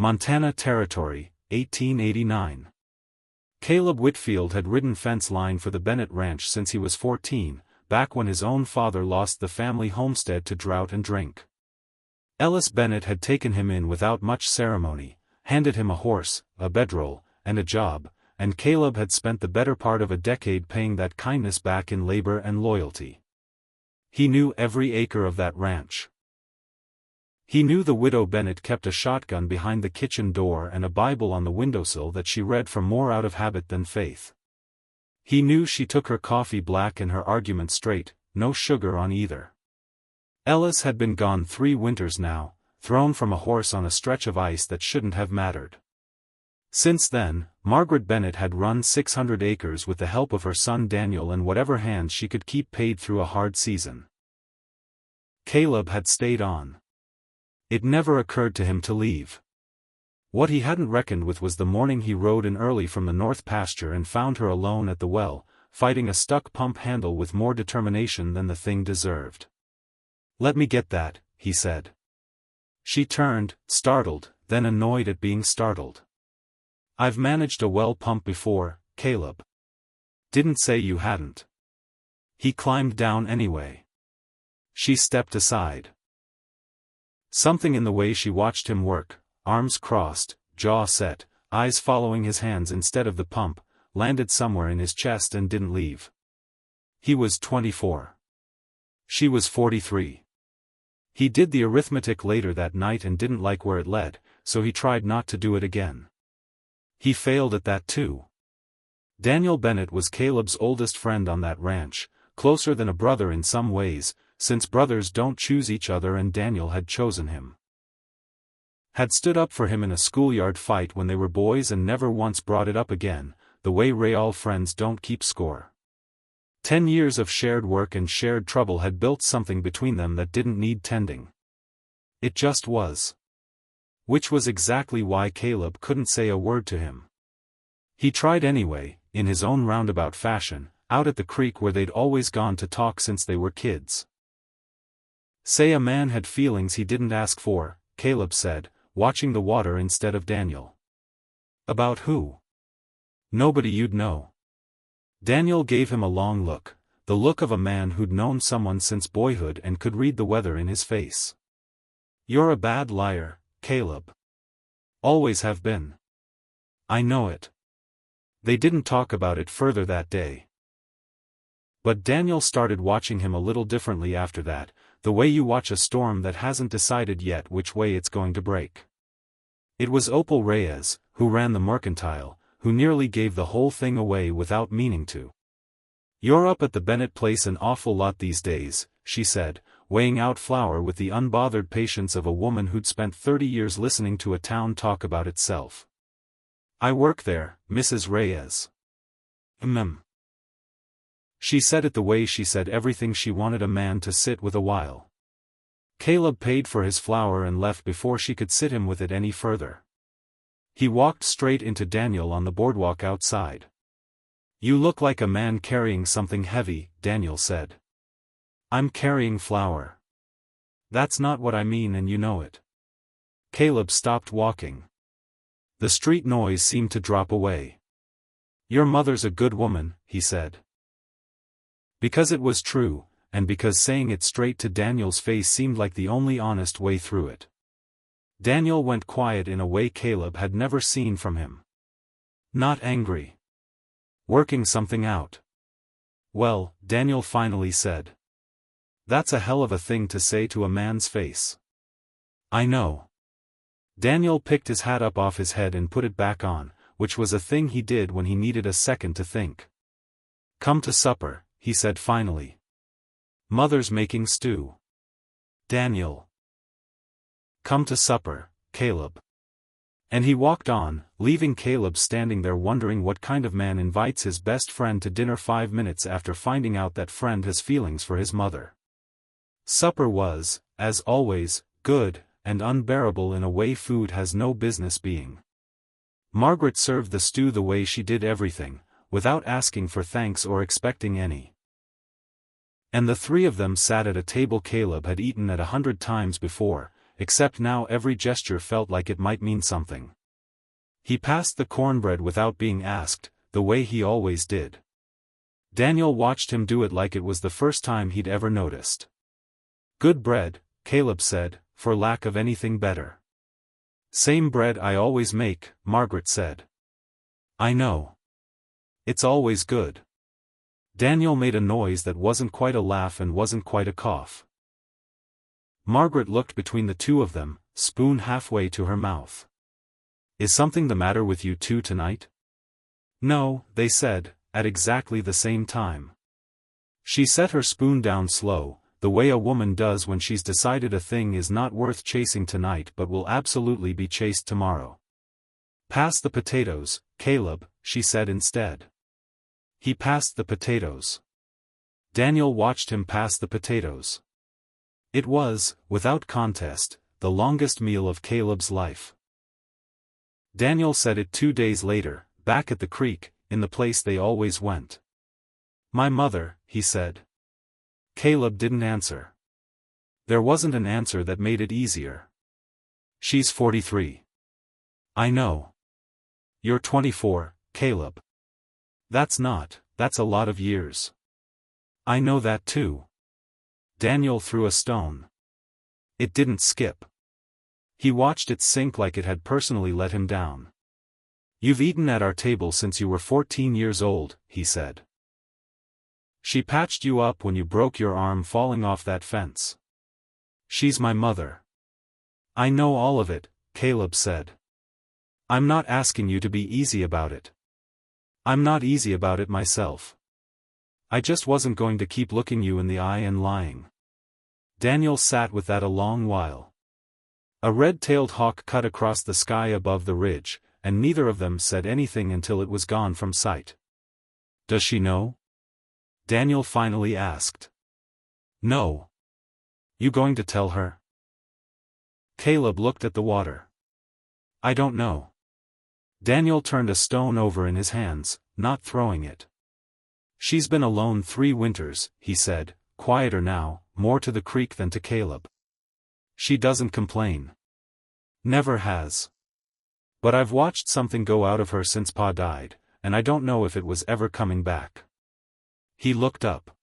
Montana Territory, 1889. Caleb Whitfield had ridden fence line for the Bennett Ranch since he was 14, back when his own father lost the family homestead to drought and drink. Ellis Bennett had taken him in without much ceremony, handed him a horse, a bedroll, and a job, and Caleb had spent the better part of a decade paying that kindness back in labor and loyalty. He knew every acre of that ranch. He knew the widow Bennett kept a shotgun behind the kitchen door and a Bible on the windowsill that she read from more out of habit than faith. He knew she took her coffee black and her argument straight, no sugar on either. Ellis had been gone 3 winters now, thrown from a horse on a stretch of ice that shouldn't have mattered. Since then, Margaret Bennett had run 600 acres with the help of her son Daniel and whatever hands she could keep paid through a hard season. Caleb had stayed on. It never occurred to him to leave. What he hadn't reckoned with was the morning he rode in early from the north pasture and found her alone at the well, fighting a stuck pump handle with more determination than the thing deserved. "Let me get that," he said. She turned, startled, then annoyed at being startled. "I've managed a well pump before, Caleb." "Didn't say you hadn't." He climbed down anyway. She stepped aside. Something in the way she watched him work, arms crossed, jaw set, eyes following his hands instead of the pump, landed somewhere in his chest and didn't leave. He was 24. She was 43. He did the arithmetic later that night and didn't like where it led, so he tried not to do it again. He failed at that too. Daniel Bennett was Caleb's oldest friend on that ranch, closer than a brother in some ways, since brothers don't choose each other, and Daniel had chosen him. Had stood up for him in a schoolyard fight when they were boys and never once brought it up again, the way real friends don't keep score. 10 years of shared work and shared trouble had built something between them that didn't need tending. It just was. Which was exactly why Caleb couldn't say a word to him. He tried anyway, in his own roundabout fashion, out at the creek where they'd always gone to talk since they were kids. "Say a man had feelings he didn't ask for," Caleb said, watching the water instead of Daniel. "About who?" "Nobody you'd know." Daniel gave him a long look, the look of a man who'd known someone since boyhood and could read the weather in his face. "You're a bad liar, Caleb. Always have been." "I know it." They didn't talk about it further that day. But Daniel started watching him a little differently after that, the way you watch a storm that hasn't decided yet which way it's going to break. It was Opal Reyes, who ran the mercantile, who nearly gave the whole thing away without meaning to. "You're up at the Bennett place an awful lot these days," she said, weighing out flour with the unbothered patience of a woman who'd spent 30 years listening to a town talk about itself. "I work there, Mrs. Reyes." She said it the way she said everything she wanted a man to sit with a while. Caleb paid for his flour and left before she could sit him with it any further. He walked straight into Daniel on the boardwalk outside. "You look like a man carrying something heavy," Daniel said. "I'm carrying flour." "That's not what I mean, and you know it." Caleb stopped walking. The street noise seemed to drop away. "Your mother's a good woman," he said. Because it was true, and because saying it straight to Daniel's face seemed like the only honest way through it. Daniel went quiet in a way Caleb had never seen from him. Not angry. Working something out. "Well," Daniel finally said. "That's a hell of a thing to say to a man's face." "I know." Daniel picked his hat up off his head and put it back on, which was a thing he did when he needed a second to think. "Come to supper," he said finally. "Mother's making stew." "Daniel." "Come to supper, Caleb." And he walked on, leaving Caleb standing there wondering what kind of man invites his best friend to dinner 5 minutes after finding out that friend has feelings for his mother. Supper was, as always, good, and unbearable in a way food has no business being. Margaret served the stew the way she did everything, without asking for thanks or expecting any. And the 3 of them sat at a table Caleb had eaten at 100 times before, except now every gesture felt like it might mean something. He passed the cornbread without being asked, the way he always did. Daniel watched him do it like it was the first time he'd ever noticed. "Good bread," Caleb said, for lack of anything better. "Same bread I always make," Margaret said. "I know. It's always good." Daniel made a noise that wasn't quite a laugh and wasn't quite a cough. Margaret looked between the two of them, spoon halfway to her mouth. "Is something the matter with you two tonight?" "No," they said, at exactly the same time. She set her spoon down slow, the way a woman does when she's decided a thing is not worth chasing tonight but will absolutely be chased tomorrow. "Pass the potatoes, Caleb," she said instead. He passed the potatoes. Daniel watched him pass the potatoes. It was, without contest, the longest meal of Caleb's life. Daniel said it 2 days later, back at the creek, in the place they always went. "My mother," he said. Caleb didn't answer. There wasn't an answer that made it easier. "She's 43. "I know. You're 24, Caleb." That's a lot of years." "I know that too." Daniel threw a stone. It didn't skip. He watched it sink like it had personally let him down. "You've eaten at our table since you were 14 years old," he said. "She patched you up when you broke your arm falling off that fence." "She's my mother." "I know all of it," Caleb said. "I'm not asking you to be easy about it. I'm not easy about it myself. I just wasn't going to keep looking you in the eye and lying." Daniel sat with that a long while. A red-tailed hawk cut across the sky above the ridge, and neither of them said anything until it was gone from sight. "Does she know?" Daniel finally asked. "No. You going to tell her?" Caleb looked at the water. "I don't know." Daniel turned a stone over in his hands, not throwing it. "She's been alone 3 winters, he said, quieter now, more to the creek than to Caleb. "She doesn't complain. Never has. But I've watched something go out of her since Pa died, and I don't know if it was ever coming back." He looked up.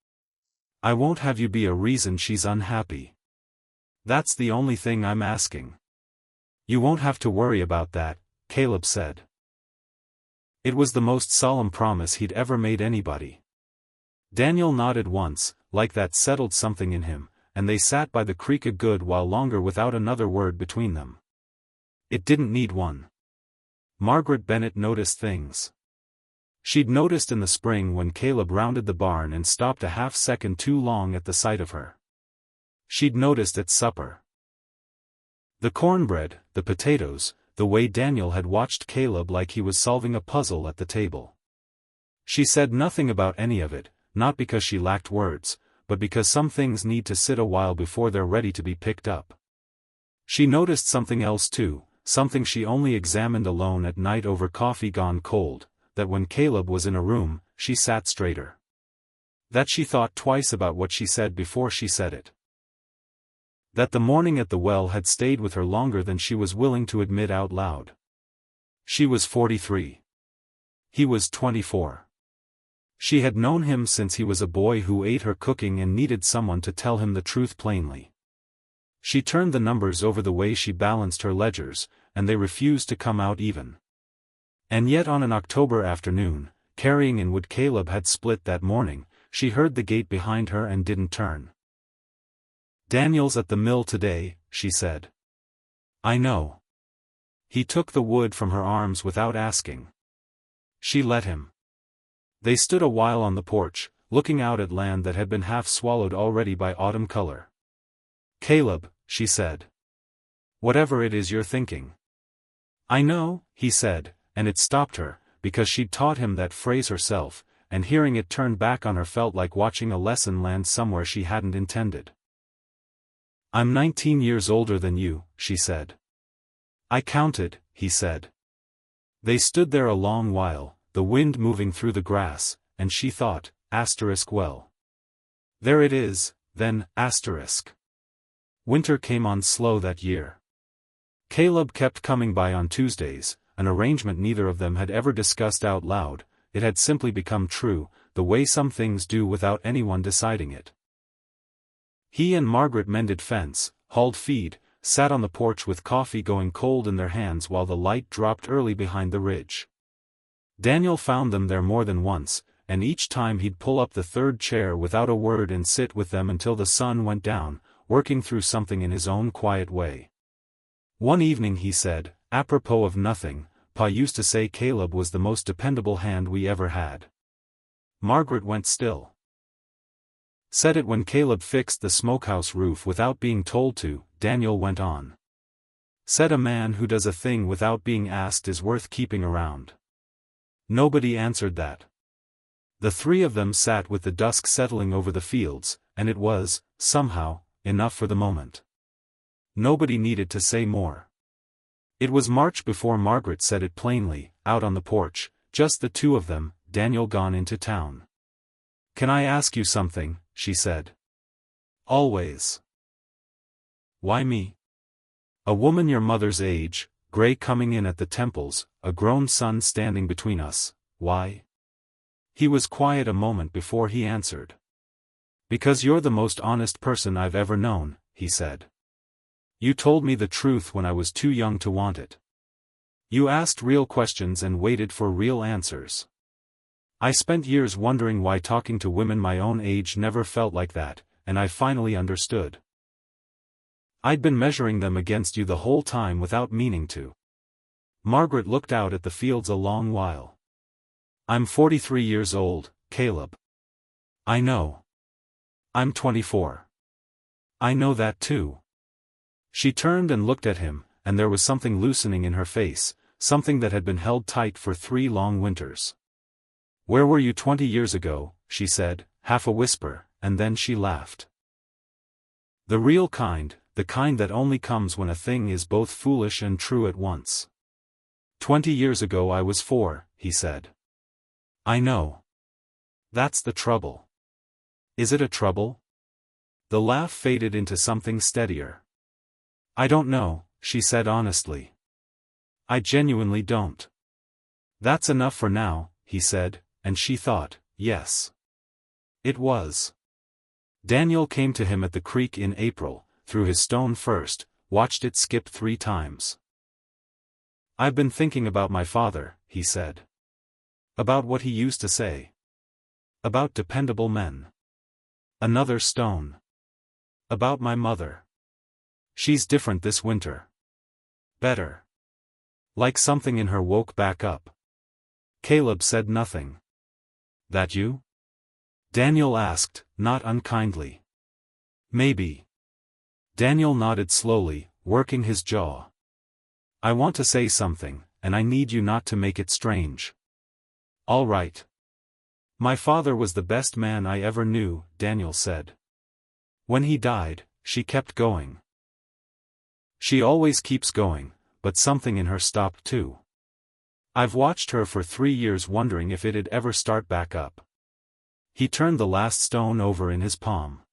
"I won't have you be a reason she's unhappy. That's the only thing I'm asking." "You won't have to worry about that," Caleb said. It was the most solemn promise he'd ever made anybody. Daniel nodded once, like that settled something in him, and they sat by the creek a good while longer without another word between them. It didn't need one. Margaret Bennett noticed things. She'd noticed in the spring when Caleb rounded the barn and stopped a half-second too long at the sight of her. She'd noticed at supper. The cornbread, the potatoes, the way Daniel had watched Caleb like he was solving a puzzle at the table. She said nothing about any of it, not because she lacked words, but because some things need to sit a while before they're ready to be picked up. She noticed something else too, something she only examined alone at night over coffee gone cold, that when Caleb was in a room, she sat straighter. That she thought twice about what she said before she said it. That the morning at the well had stayed with her longer than she was willing to admit out loud. She was 43. He was 24. She had known him since he was a boy who ate her cooking and needed someone to tell him the truth plainly. She turned the numbers over the way she balanced her ledgers, and they refused to come out even. And yet on an October afternoon, carrying in wood Caleb had split that morning, she heard the gate behind her and didn't turn. "Daniel's at the mill today," she said. "I know." He took the wood from her arms without asking. She let him. They stood a while on the porch, looking out at land that had been half swallowed already by autumn color. "Caleb," she said. "Whatever it is you're thinking." "I know," he said, and it stopped her, because she'd taught him that phrase herself, and hearing it turned back on her felt like watching a lesson land somewhere she hadn't intended. "I'm 19 years older than you," she said. "I counted," he said. They stood there a long while, the wind moving through the grass, and she thought, well. There it is, then, Winter came on slow that year. Caleb kept coming by on Tuesdays, an arrangement neither of them had ever discussed out loud. It had simply become true, the way some things do without anyone deciding it. He and Margaret mended fence, hauled feed, sat on the porch with coffee going cold in their hands while the light dropped early behind the ridge. Daniel found them there more than once, and each time he'd pull up the third chair without a word and sit with them until the sun went down, working through something in his own quiet way. One evening he said, apropos of nothing, Pa used to say Caleb was the most dependable hand we ever had. Margaret went still. Said it when Caleb fixed the smokehouse roof without being told to, Daniel went on. Said a man who does a thing without being asked is worth keeping around. Nobody answered that. The three of them sat with the dusk settling over the fields, and it was, somehow, enough for the moment. Nobody needed to say more. It was March before Margaret said it plainly, out on the porch, just the two of them, Daniel gone into town. "Can I ask you something?" she said. "Always." "Why me?" "A woman your mother's age, gray coming in at the temples, a grown son standing between us, why?" He was quiet a moment before he answered. "Because you're the most honest person I've ever known," he said. "You told me the truth when I was too young to want it. You asked real questions and waited for real answers. I spent years wondering why talking to women my own age never felt like that, and I finally understood. I'd been measuring them against you the whole time without meaning to." Margaret looked out at the fields a long while. "I'm 43 years old, Caleb." "I know. I'm 24. I know that too." She turned and looked at him, and there was something loosening in her face, something that had been held tight for 3 long winters. "Where were you 20 years ago?" she said, half a whisper, and then she laughed. The real kind, the kind that only comes when a thing is both foolish and true at once. "20 years ago I was 4, he said. "I know. That's the trouble." "Is it a trouble?" The laugh faded into something steadier. "I don't know," she said honestly. "I genuinely don't." "That's enough for now," he said, and she thought, yes. It was. Daniel came to him at the creek in April, threw his stone first, watched it skip 3 times. "I've been thinking about my father," he said. "About what he used to say. About dependable men. Another stone. About my mother. She's different this winter. Better." Like something in her woke back up. Caleb said nothing. "That you?" Daniel asked, not unkindly. "Maybe." Daniel nodded slowly, working his jaw. "I want to say something, and I need you not to make it strange." "All right." "My father was the best man I ever knew," Daniel said. "When he died," she kept going. She always keeps going, but something in her stopped too. "I've watched her for 3 years wondering if it'd ever start back up." He turned the last stone over in his palm.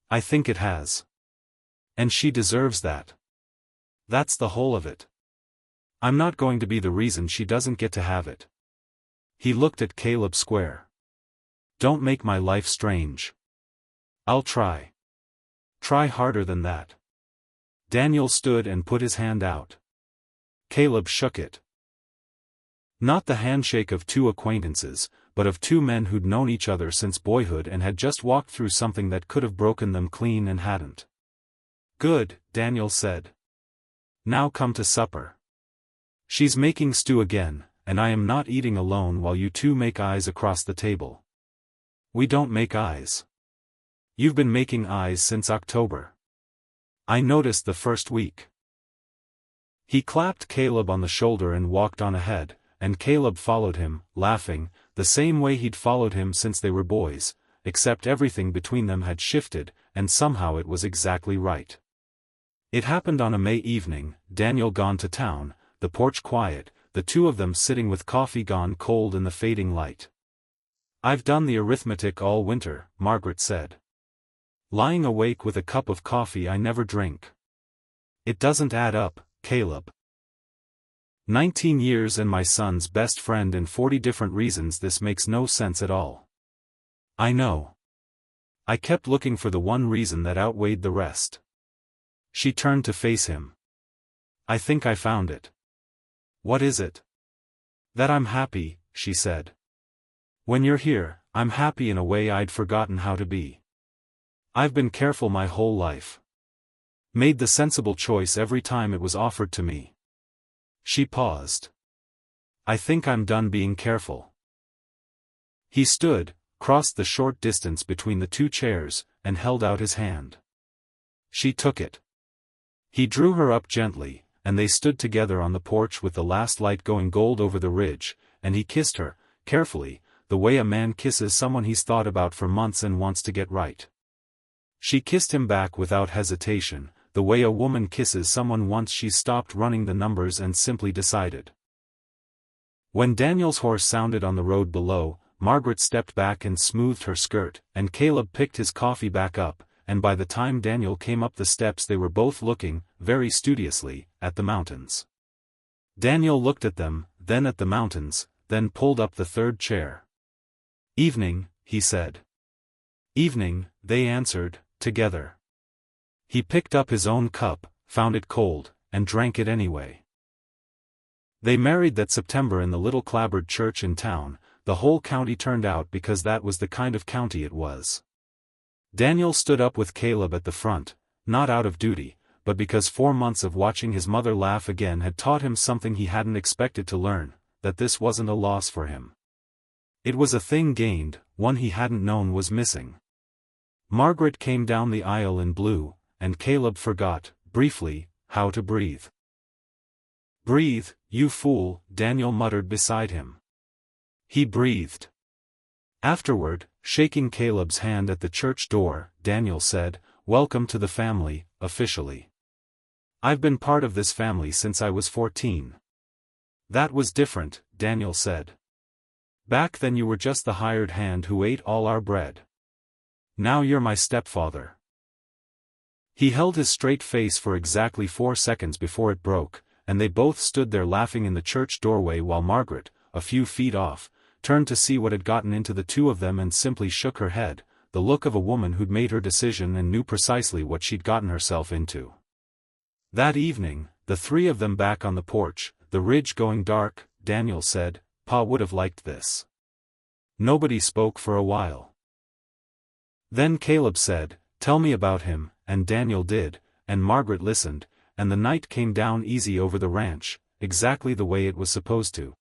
"I think it has. And she deserves that. That's the whole of it. I'm not going to be the reason she doesn't get to have it." He looked at Caleb square. "Don't make my life strange." "I'll try. Try harder than that." Daniel stood and put his hand out. Caleb shook it. Not the handshake of 2 acquaintances, but of 2 men who'd known each other since boyhood and had just walked through something that could have broken them clean and hadn't. "Good," Daniel said. "Now come to supper. She's making stew again, and I am not eating alone while you 2 make eyes across the table." "We don't make eyes." "You've been making eyes since October. I noticed the first week." He clapped Caleb on the shoulder and walked on ahead, and Caleb followed him, laughing, the same way he'd followed him since they were boys, except everything between them had shifted, and somehow it was exactly right. It happened on a May evening, Daniel gone to town, the porch quiet, the 2 of them sitting with coffee gone cold in the fading light. "I've done the arithmetic all winter," Margaret said. Lying awake with a cup of coffee I never drink. It doesn't add up, Caleb. 19 years and my son's best friend and 40 different reasons this makes no sense at all. I know. I kept looking for the one reason that outweighed the rest. She turned to face him. I think I found it. What is it? That I'm happy, she said. When you're here, I'm happy in a way I'd forgotten how to be. I've been careful my whole life. Made the sensible choice every time it was offered to me. She paused. I think I'm done being careful. He stood, crossed the short distance between the two chairs, and held out his hand. She took it. He drew her up gently, and they stood together on the porch with the last light going gold over the ridge, and he kissed her, carefully, the way a man kisses someone he's thought about for months and wants to get right. She kissed him back without hesitation, the way a woman kisses someone once she's stopped running the numbers and simply decided. When Daniel's horse sounded on the road below, Margaret stepped back and smoothed her skirt, and Caleb picked his coffee back up, and by the time Daniel came up the steps they were both looking, very studiously, at the mountains. Daniel looked at them, then at the mountains, then pulled up the third chair. Evening, he said. Evening, they answered, together. He picked up his own cup, found it cold, and drank it anyway. They married that September in the little clapboard church in town. The whole county turned out because that was the kind of county it was. Daniel stood up with Caleb at the front, not out of duty, but because 4 months of watching his mother laugh again had taught him something he hadn't expected to learn, that this wasn't a loss for him. It was a thing gained, one he hadn't known was missing. Margaret came down the aisle in blue, and Caleb forgot, briefly, how to breathe. Breathe, you fool, Daniel muttered beside him. He breathed. Afterward, shaking Caleb's hand at the church door, Daniel said, "Welcome to the family, officially. I've been part of this family since I was 14. That was different, Daniel said. Back then you were just the hired hand who ate all our bread. Now you're my stepfather." He held his straight face for exactly 4 seconds before it broke, and they both stood there laughing in the church doorway while Margaret, a few feet off, turned to see what had gotten into the two of them and simply shook her head, the look of a woman who'd made her decision and knew precisely what she'd gotten herself into. That evening, the three of them back on the porch, the ridge going dark, Daniel said, "Pa would have liked this." Nobody spoke for a while. Then Caleb said, "Tell me about him," and Daniel did, and Margaret listened, and the night came down easy over the ranch, exactly the way it was supposed to.